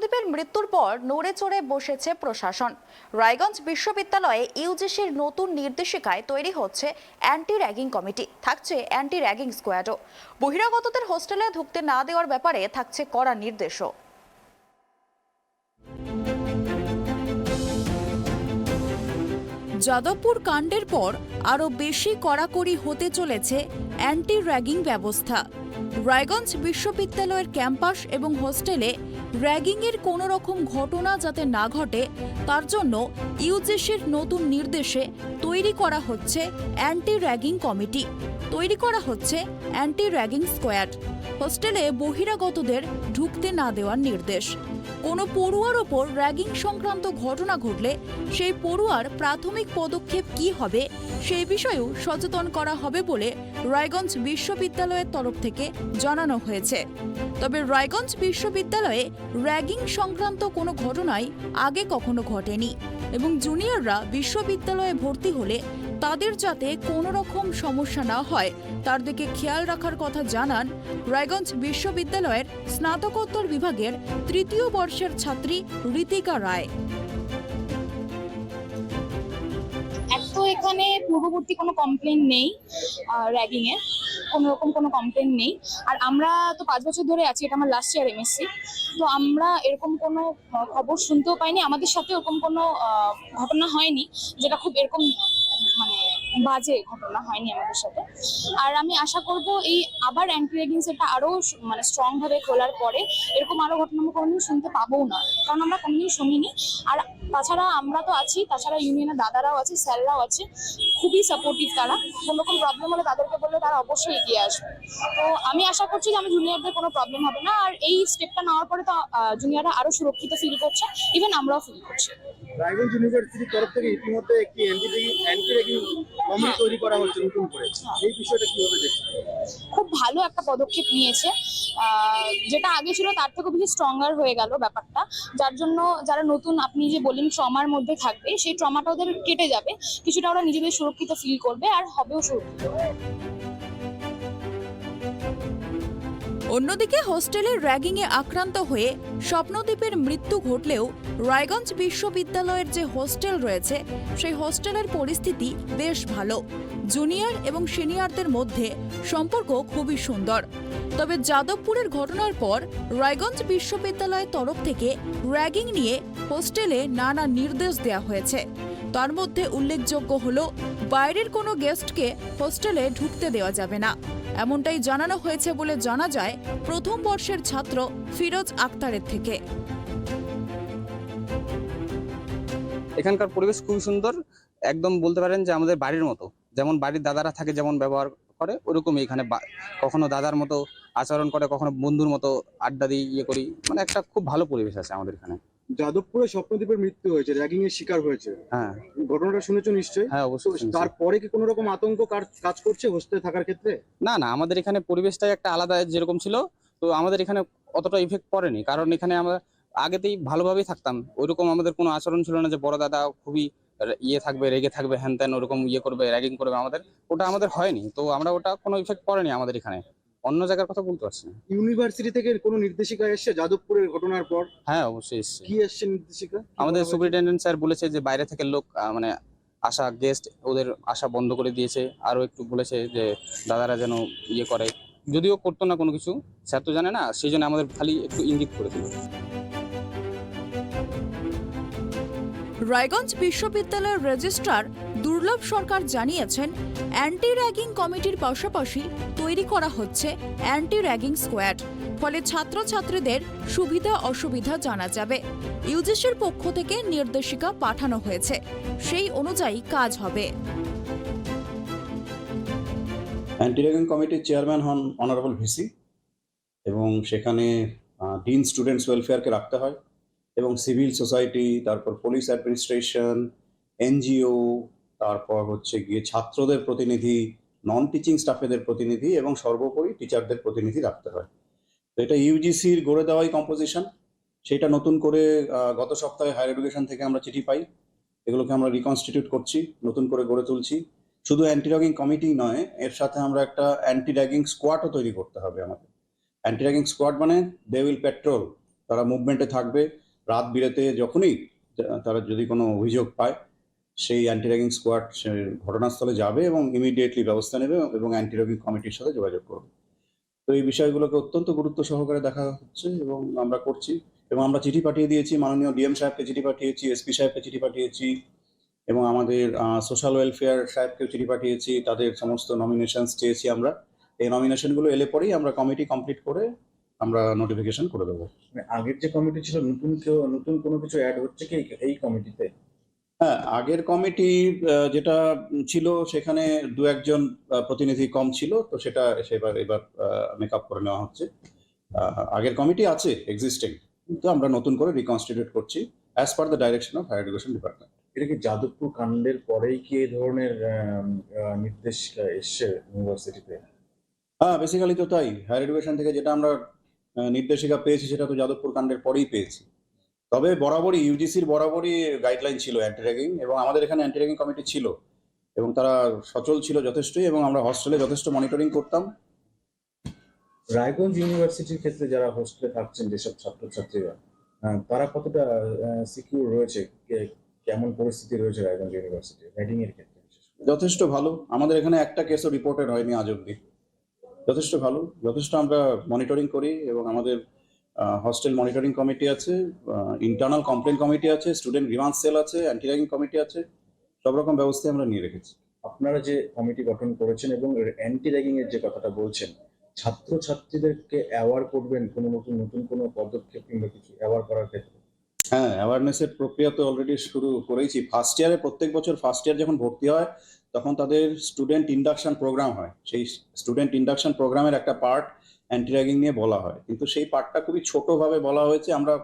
দ্বীপের মৃত্যুর পর নড়ে চড়ে বসেছে প্রশাসন। রায়গঞ্জ বিশ্ববিদ্যালয়ে ইউজিসির নতুন নির্দেশিকায় তৈরি হচ্ছে অ্যান্টি র্যাগিং কমিটি, থাকছে অ্যান্টি র্যাগিং স্কোয়াডও। বহিরাগতদের হোস্টেলে ঢুকতে না দেওয়ার ব্যাপারে থাকছে কড়া নির্দেশও। যাদবপুর কাণ্ডের পর আরও বেশি কড়াকড়ি হতে চলেছে অ্যান্টি র্যাগিং ব্যবস্থা। রায়গঞ্জ বিশ্ববিদ্যালয়ের ক্যাম্পাস এবং হোস্টেলে র্যাগিংয়ের কোনো রকম ঘটনা যাতে না ঘটে তার জন্য ইউজিসির নতুন নির্দেশে তৈরি করা হচ্ছে অ্যান্টি র্যাগিং কমিটি, তৈরি করা হচ্ছে অ্যান্টি র্যাগিং স্কোয়াড। হোস্টেলে বহিরাগতদের ঢুকতে না দেওয়ার নির্দেশ। কোনো পড়ুয়ার ওপর র্যাগিং সংক্রান্ত ঘটনা ঘটলে সেই পড়ুয়ার প্রাথমিক পদক্ষেপ কী হবে সেই বিষয়েও সচেতন করা হবে বলে রায়গঞ্জ বিশ্ববিদ্যালয়ের তরফ থেকে জানানো হয়েছে। তবে রায়গঞ্জ বিশ্ববিদ্যালয়ে র্যাগিং সংক্রান্ত কোনো ঘটনাই আগে কখনো ঘটেনি এবং জুনিয়ররা বিশ্ববিদ্যালয়ে ভর্তি হলে তাদের যাতে কোনো রকম সমস্যা না হয় তার দিকে খেয়াল রাখার কথা জানান রায়গঞ্জ বিশ্ববিদ্যালয়ের স্নাতকোত্তর বিভাগের তৃতীয় বর্ষের ছাত্রী ঋতিকা রায়। তো এখানে পূর্ববর্তী কোনো কমপ্লেন নেই, র্যাগিং এর কোনো রকম কোনো কমপ্লেন নেই। আর আমরা তো 5 বছর ধরে আছি, এটা আমার লাস্ট ইয়ার এমএসসি, তো আমরা এরকম কোনো খবর শুনতেও পাইনি, আমাদের সাথে এরকম কোনো ঘটনা হয়নি যেটা খুব এরকম মানে বাজে ঘটনা হয়নি আমাদের সাথে। আর আমি আশা করব এই আবার অ্যান্টি র্যাগিং সেটা আরো মানে স্ট্রং ভাবে খোলার পরে এরকম আরো ঘটনা আমরা কোনোদিন শুনতে পাবো না, কারণ আমরা কোনোদিন শুনিনি। আর তাছাড়া আমরা তো আছি, তাছাড়া ইউনিয়নের দাদারাও আছে, স্যাররাও আছে, খুবই সাপোর্টিভ। তারা কোনো রকম প্রবলেম হলে তাদেরকে বললে তারা অবশ্যই এগিয়ে আসবে। তো আমি আশা করছি যে আমি জুনিয়রদের কোনো প্রবলেম হবে না। আর এই স্টেপটা নেওয়ার পরে তো জুনিয়ররা আরো সুরক্ষিত ফিল করছে, ইভেন আমরাও ফিল করছি। রায়গঞ্জ ইউনিভার্সিটির তরফ থেকে ইতিমধ্যে একটি অ্যান্টি র্যাগিং কমিটি তৈরি করা হচ্ছে নতুন করে, এই বিষয়টা কিভাবে দেখছেন? খুব ভালো একটা পদক্ষেপ নিয়েছে, যেটা আগে ছিল তার থেকে বেশি স্ট্রঙ্গার হয়ে গেল ব্যাপারটা, যার জন্য যারা নতুন আপনি যে বললেন ট্রমার মধ্যে থাকবে সেই ট্রমাটা ওদের কেটে যাবে, কিছুটা ওরা নিজেদের সুরক্ষিত ফিল করবে আর হবেও সুরক্ষিত। অন্যদিকে হোস্টেলের র্যাগিংয়ে আক্রান্ত হয়ে স্বপ্নদ্বীপের মৃত্যু ঘটলেও রায়গঞ্জ বিশ্ববিদ্যালয়ের যে হোস্টেল রয়েছে সেই হোস্টেলের পরিস্থিতি বেশ ভালো। জুনিয়র এবং সিনিয়রদের মধ্যে সম্পর্ক খুবই সুন্দর। তবে যাদবপুরের ঘটনার পর রায়গঞ্জ বিশ্ববিদ্যালয়ের তরফ থেকে র্যাগিং নিয়ে হোস্টেলে নানা নির্দেশ দেওয়া হয়েছে। তার মধ্যে উল্লেখযোগ্য হল বাইরের কোনো গেস্টকে হোস্টেলে ঢুকতে দেওয়া যাবে না, এমনটাই জানানো হয়েছে বলে জানা যায় প্রথম বর্ষের ছাত্র ফিরোজ আক্তারের থেকে। এখানকার পরিবেশ খুবই সুন্দর, একদম বলতে পারেন যে আমাদের বাড়ির মতো, যেমন বাড়ির দাদারা থাকে যেমন ব্যবহার করে ওরকমই এখানে কখনো দাদার মতো আচরণ করে, কখনো বন্ধুর মতো আড্ডা দিয়ে ইয়ে করি, মানে একটা খুব ভালো পরিবেশ আছে আমাদের এখানে। যাদবপুরে স্বপ্নদ্বীপের মৃত্যু হয়েছে, র্যাগিং এর শিকার হয়েছে, হ্যাঁ ঘটনাটা শুনেছো নিশ্চয়ই? হ্যাঁ অবশ্যই। তারপরে কি কোনো রকম আতঙ্ক কাজ করছে হোস্টেলে থাকার ক্ষেত্রে? না না, আমাদের এখানে পরিবেশটাই একটা আলাদা যেরকম ছিল, তো আমাদের এখানে অতটা ইফেক্ট পড়েনি, কারণ এখানে আমরা আগেতেই ভালোভাবেই থাকতাম। ওইরকম আমাদের কোনো আচরণ ছিল না যে বড় দাদা খুবই ইয়ে থাকবে, রেগে থাকবে, হ্যান ত্যান ওরকম ইয়ে করবে, র্যাগিং করবে, আমাদের ওটা আমাদের হয়নি। তো আমরা ওটা কোনো ইফেক্ট পড়েনি আমাদের এখানে, অন্য জায়গার কথা বলতে পারছি না। ইউনিভার্সিটি থেকে কোনো নির্দেশিকা এসেছে যাদবপুরের ঘটনার পর? হ্যাঁ অবশ্যই এসছে। কি এসেছে নির্দেশিকা? আমাদের সুপারিনটেন্ডেন্ট স্যার বলেছে যে বাইরে থেকে লোক মানে আসা গেস্ট ওদের আসা বন্ধ করে দিয়েছে, আরো একটু বলেছে যে দাদারা যেন ইয়ে করে, যদিও করতো না কোনো কিছু, স্যার তো জানে না, সেই জন্য আমাদের খালি একটু ইঙ্গিত করে দিল। রায়গঞ্জ বিশ্ববিদ্যালয়ের রেজিস্ট্রার দুর্লভ সরকার জানিয়েছেন অ্যান্টি র্যাগিং কমিটির পাশাপাশি তৈরি করা হচ্ছে অ্যান্টি র্যাগিং স্কোয়াড, ফলে ছাত্রছাত্রীদের সুবিধা অসুবিধা জানা যাবে। ইউজিসির পক্ষ থেকে নির্দেশিকা পাঠানো হয়েছে, সেই অনুযায়ী কাজ হবে। অ্যান্টি র্যাগিং কমিটির চেয়ারম্যান হন অনারেবল ভিসি, এবং সেখানে ডিন স্টুডেন্টস ওয়েলফেয়ারকে রাখতে হয়, এবং সিভিল সোসাইটি, তারপর পুলিশ অ্যাডমিনিস্ট্রেশন, এনজিও, তারপর হচ্ছে গিয়ে ছাত্রদের প্রতিনিধি, নন টিচিং স্টাফেদের প্রতিনিধি, এবং সর্বোপরি টিচারদের প্রতিনিধি রাখতে হয়। তো এটা ইউজিসির গড়ে দেওয়াই কম্পোজিশন। সেটা নতুন করে গত সপ্তাহে হায়ার এডুকেশন থেকে আমরা চিঠি পাই, এগুলোকে আমরা রিকনস্টিটিউট করছি, নতুন করে গড়ে তুলছি। শুধু অ্যান্টি র্যাগিং কমিটি নয়, এর সাথে আমরা একটা অ্যান্টি র্যাগিং স্কোয়াডও তৈরি করতে হবে আমাদের। অ্যান্টি র্যাগিং স্কোয়াড মানে দে উইল পেট্রোল তারা মুভমেন্টে থাকবে। রাত বিরেতে যখনই তারা যদি কোনো অভিযোগ পায়, সেই অ্যান্টি র্যাগিং স্কোয়াড ঘটনাস্থলে যাবে এবং ইমিডিয়েটলি ব্যবস্থা নেবে এবং অ্যান্টি র্যাগিং কমিটির সাথে যোগাযোগ করবে। তো এই বিষয়গুলোকে অত্যন্ত গুরুত্ব সহকারে দেখা হচ্ছে এবং আমরা করছি। এবং আমরা চিঠি পাঠিয়ে দিয়েছি, মাননীয় ডিএম সাহেবকে চিঠি পাঠিয়েছি, এসপি সাহেবকে চিঠি পাঠিয়েছি এবং আমাদের সোশ্যাল ওয়েলফেয়ার সাহেবকেও চিঠি পাঠিয়েছি। তাদের সমস্ত নমিনেশনস চেয়েছি আমরা। এই নমিনেশনগুলো এলে পরেই আমরা কমিটি কমপ্লিট করে আমরা নোটিফিকেশন করে দেবো। মানে আগের যে কমিটি ছিল, নতুন কোনো কিছু অ্যাড হচ্ছে কি এই কমিটিতে? হ্যাঁ, আগের কমিটি যেটা ছিল সেখানে দু একজন প্রতিনিধি কম ছিল, তো সেটা এবার মেকআপ করে নেওয়া হচ্ছে। আগের কমিটি আছে এক্সিস্টিং, কিন্তু আমরা নতুন করে রিকনস্টিটিউট করছি as per the direction of higher education department. এটা কি যাদবপুর কাণ্ডের পরেই কি এই ধরনের নির্দেশ এসছে ইউনিভার্সিটিতে? হ্যাঁ, বেসিক্যালি তো তাই। হায়ার এডুকেশন থেকে যেটা আমরা নির্দেশিকা পেয়েছি সেটা তো যাদবপুর কাণ্ডের পরেই পেয়েছি। তবে বরাবরই ইউজিসির বরাবরই গাইডলাইন ছিল অ্যান্টি র্যাগিং, এবং আমাদের এখানে অ্যান্টি র্যাগিং কমিটি ছিল এবং তারা সচল ছিল যথেষ্টই, এবং আমরা হস্টেলে যথেষ্ট মনিটরিং করতাম। রায়গঞ্জ ইউনিভার্সিটির ক্ষেত্রে যারা হোস্টেলে থাকছেন, যেসব ছাত্রছাত্রীরা, তারা কতটা সিকিউর রয়েছে? কেমন পরিস্থিতি রয়েছে রায়গঞ্জ ইউনিভার্সিটি র্যাগিং এর ক্ষেত্রে? যথেষ্ট ভালো। আমাদের এখানে একটা কেসও রিপোর্টেড হয়নি আজ অব্দি। যথেষ্ট ভালো, যথেষ্ট আমরা মনিটরিং করি এবং আমাদের হস্টেল মনিটরিং কমিটি আছে, ইন্টারনাল কমপ্লেন কমিটি আছে, স্টুডেন্ট গ্রিভান্স সেল আছে, অ্যান্টি র্যাগিং কমিটি আছে। সব রকম ব্যবস্থা আমরা নিয়ে রেখেছি। আপনারা যে কমিটি গঠন করেছেন এবং অ্যান্টি র্যাগিং এর যে কথাটা বলছেন, ছাত্রছাত্রীদেরকে অ্যাওয়ার করবেন কোনো নতুন কোনো পদক্ষেপ কিংবা কিছু অ্যাওয়ার করার ক্ষেত্রে? হ্যাঁ, অ্যাওয়ারনেসের প্রক্রিয়া তো অলরেডি শুরু করেছি। ফার্স্ট ইয়ারে প্রত্যেক বছর ফার্স্ট ইয়ার যখন ভর্তি হয় তখন তাদের স্টুডেন্ট ইন্ডাকশন প্রোগ্রাম হয়। সেই স্টুডেন্ট ইন্ডাকশন প্রোগ্রামের একটা পার্ট অ্যান্টি র্যাগিং নিয়ে বলা হয়, কিন্তু সেই পার্টটা খুবই ছোটোভাবে বলা হয়েছে। আমরা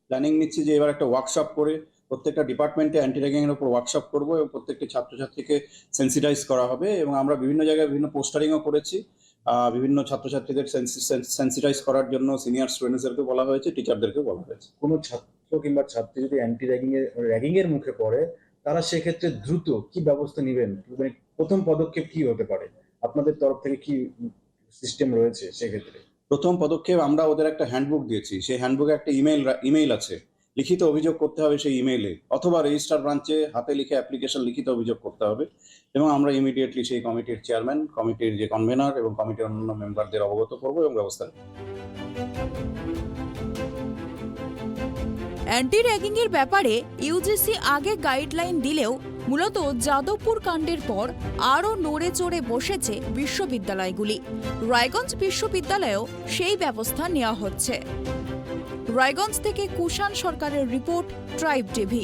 প্ল্যানিং নিচ্ছি যে এবার একটা ওয়ার্কশপ করে প্রত্যেকটা ডিপার্টমেন্টে অ্যান্টি র্যাগিংয়ের উপর ওয়ার্কশপ করবো এবং প্রত্যেকটি ছাত্রছাত্রীকে সেন্সিটাইজ করা হবে। এবং আমরা বিভিন্ন জায়গায় বিভিন্ন পোস্টারিংও করেছি। বিভিন্ন ছাত্রছাত্রীদের সেন্সিটাইজ করার জন্য সিনিয়র স্টুডেন্টসদেরকে বলা হয়েছে, টিচারদেরকেও বলা হয়েছে। কোনো ছাত্র কিংবা ছাত্রী যদি অ্যান্টি র্যাগিং এর মুখে পড়ে, তারা সেক্ষেত্রে দ্রুত কি ব্যবস্থা নেবেন? মানে প্রথম পদক্ষেপ কি হতে পারে? আপনাদের তরফ থেকে কি সিস্টেম রয়েছে সেক্ষেত্রে? প্রথম পদক্ষেপ আমরা ওদের একটা হ্যান্ডবুক দিয়েছি। সেই হ্যান্ডবুকে একটা ইমেইল আছে, লিখিত অভিযোগ করতে হবে সেই ইমেইলে, অথবা রেজিস্টার ব্রাঞ্চে হাতে লিখে অ্যাপ্লিকেশন লিখিত অভিযোগ করতে হবে। এবং আমরা ইমিডিয়েটলি সেই কমিটির চেয়ারম্যান, কমিটির যে কনভেনার এবং কমিটির অন্যান্য মেম্বারদের অবগত করবো এবং ব্যবস্থা নেব। অ্যান্টি র্যাগিংয়ের ব্যাপারে ইউজিসি আগে গাইডলাইন দিলেও মূলত যাদবপুর কাণ্ডের পর আরও নড়ে চড়ে বসেছে বিশ্ববিদ্যালয়গুলি। রায়গঞ্জ বিশ্ববিদ্যালয়েও সেই ব্যবস্থা নেওয়া হচ্ছে। রায়গঞ্জ থেকে কুষাণ সরকারের রিপোর্ট, ট্রাইব টিভি।